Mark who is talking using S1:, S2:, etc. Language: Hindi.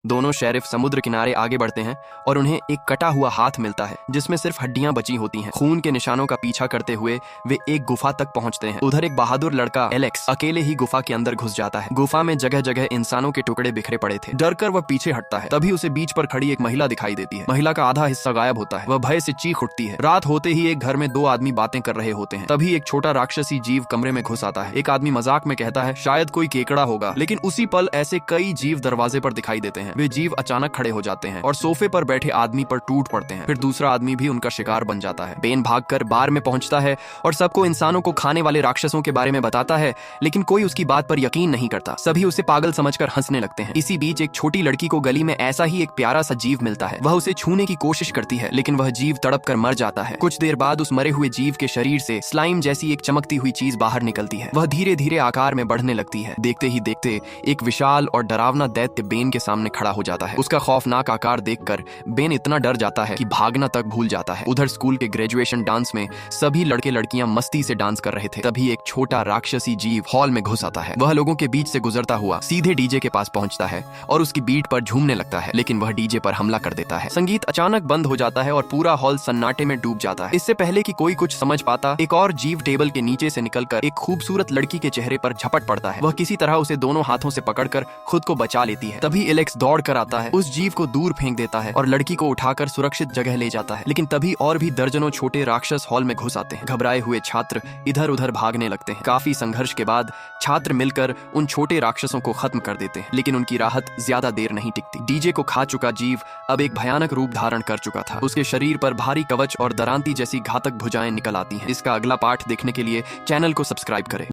S1: दोनों शेरिफ समुद्र किनारे आगे बढ़ते हैं और उन्हें एक कटा हुआ हाथ मिलता है जिसमें सिर्फ हड्डियां बची होती हैं। खून के निशानों का पीछा करते हुए वे एक गुफा तक पहुंचते हैं। उधर एक बहादुर लड़का एलेक्स अकेले ही गुफा के अंदर घुस जाता है। गुफा में जगह जगह इंसानों के टुकड़े बिखरे पड़े थे। डरकर वह पीछे हटता है। तभी उसे बीच पर खड़ी एक महिला दिखाई देती है। महिला का आधा हिस्सा गायब होता है। वह भय से चीख उठती है। रात होते ही एक घर में दो आदमी बातें कर रहे होते हैं। तभी एक छोटा राक्षसी जीव कमरे में घुस आता है। एक आदमी मजाक में कहता है, शायद कोई केकड़ा होगा, लेकिन उसी पल ऐसे कई जीव दरवाजे पर दिखाई देते हैं। वे जीव अचानक खड़े हो जाते हैं और सोफे पर बैठे आदमी पर टूट पड़ते हैं। फिर दूसरा आदमी भी उनका शिकार बन जाता है। बेन भागकर बार में पहुंचता है और सबको इंसानों को खाने वाले राक्षसों के बारे में बताता है, लेकिन कोई उसकी बात पर यकीन नहीं करता। सभी उसे पागल समझकर हंसने लगते हैं। इसी बीच एक छोटी लड़की को गली में ऐसा ही एक प्यारा सा जीव मिलता है। वह उसे छूने की कोशिश करती है, लेकिन वह जीव तड़प कर मर जाता है। कुछ देर बाद उस मरे हुए जीव के शरीर से स्लाइम जैसी एक चमकती हुई चीज बाहर निकलती है। वह धीरे धीरे आकार में बढ़ने लगती है। देखते ही देखते एक विशाल और डरावना दैत्य बेन के सामने खड़ा हो जाता है। उसका खौफनाक आकार देखकर बेन इतना डर जाता है कि भागना तक भूल जाता है। उधर स्कूल के ग्रेजुएशन डांस में सभी लड़के लड़कियां मस्ती से डांस कर रहे थे। तभी एक छोटा राक्षसी जीव हॉल में घुस आता है। वह लोगों के बीच से गुजरता हुआ सीधे डीजे के पास पहुंचता है और उसकी बीट पर झूमने लगता है, लेकिन वह डीजे पर हमला कर देता है। संगीत अचानक बंद हो जाता है और पूरा हॉल सन्नाटे में डूब जाता है। इससे पहले कि कोई कुछ समझ पाता, एक और जीव टेबल के नीचे से निकलकर एक खूबसूरत लड़की के चेहरे पर झपट पड़ता है। वह किसी तरह उसे दोनों हाथों से पकड़कर खुद को बचा लेती है। तभी एलेक्स दौड़ कर आता है, उस जीव को दूर फेंक देता है और लड़की को उठाकर सुरक्षित जगह ले जाता है। लेकिन तभी और भी दर्जनों छोटे राक्षस हॉल में घुस आते हैं। घबराए हुए छात्र इधर उधर भागने लगते हैं। काफी संघर्ष के बाद छात्र मिलकर उन छोटे राक्षसों को खत्म कर देते हैं, लेकिन उनकी राहत ज्यादा देर नहीं टिकती। डीजे को खा चुका जीव अब एक भयानक रूप धारण कर चुका था। उसके शरीर पर भारी कवच और दरांती जैसी घातक भुजाएं निकल आती हैं। इसका अगला पार्ट देखने के लिए चैनल को सब्सक्राइब करें।